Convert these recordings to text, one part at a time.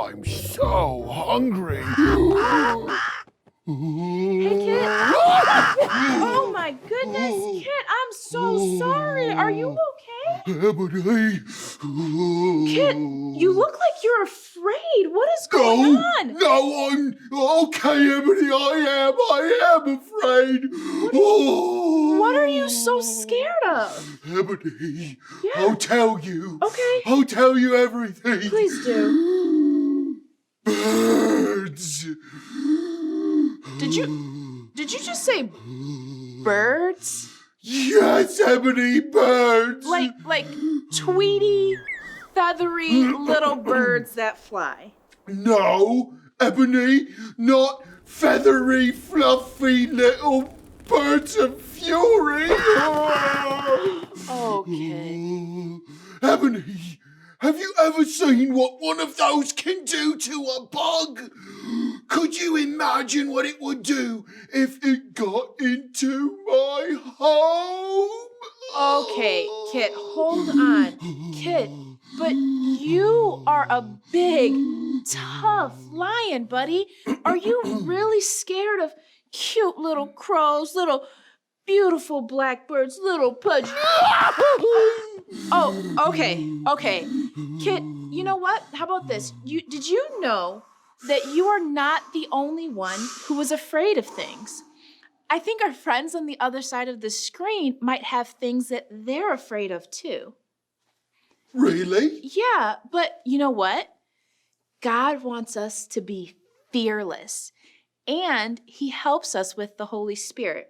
I'm so hungry. Hey, Kit. Oh my goodness, Kit, I'm so sorry. Are you okay? Ebony. Kit, you look like you're afraid. What is going on? No, I'm okay, Ebony. I am afraid. What are you so scared of? Ebony, Yeah. I'll tell you. Okay. I'll tell you everything. Please do. Birds. Did you just say birds? Yes, Ebony, birds. Like tweety, feathery little birds that fly. No, Ebony, not feathery, fluffy little birds of fury. Okay. Ebony, have you ever seen what one of those can do to a bug? Could you imagine what it would do if it got into my home? Okay, Kit, hold on. Kit, but you are a big, tough lion, buddy. Are you really scared of cute little crows, little beautiful blackbirds, little pudgy? Oh, okay. Kit, you know what? How about this? Did you know that you are not the only one who is afraid of things? I think our friends on the other side of the screen might have things that they're afraid of too. Really? Yeah, but you know what? God wants us to be fearless, and he helps us with the Holy Spirit.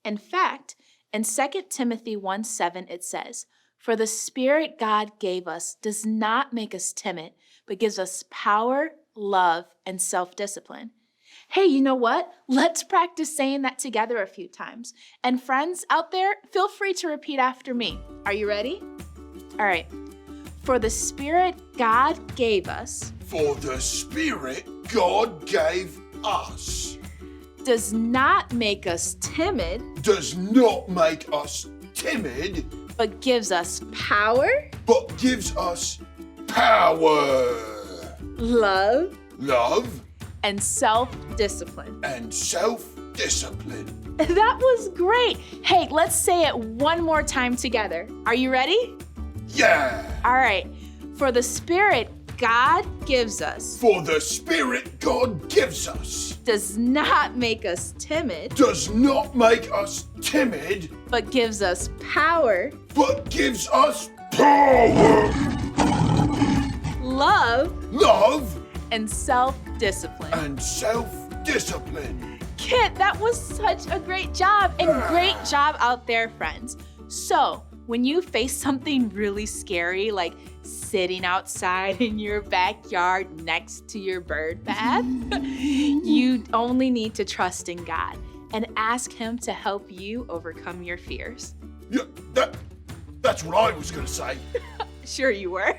In fact, in 2 Timothy 1:7, it says, "For the Spirit God gave us does not make us timid, but gives us power, love, and self-discipline." Hey, you know what? Let's practice saying that together a few times. And friends out there, feel free to repeat after me. Are you ready? All right. For the Spirit God gave us. For the Spirit God gave us. Does not make us timid. Does not make us timid. But gives us power. But gives us power. Love. Love. And self-discipline. And self-discipline. That was great. Hey, let's say it one more time together. Are you ready? Yeah. All right. For the Spirit God gives us. For the Spirit God gives us. Does not make us timid. Does not make us timid. But gives us power. But gives us power. Love. Love. And self-discipline. And self-discipline. Kit, that was such a great job, and great job out there, friends. So, when you face something really scary, like sitting outside in your backyard next to your bird bath, you only need to trust in God and ask him to help you overcome your fears. Yeah, that's what I was gonna say. Sure you were.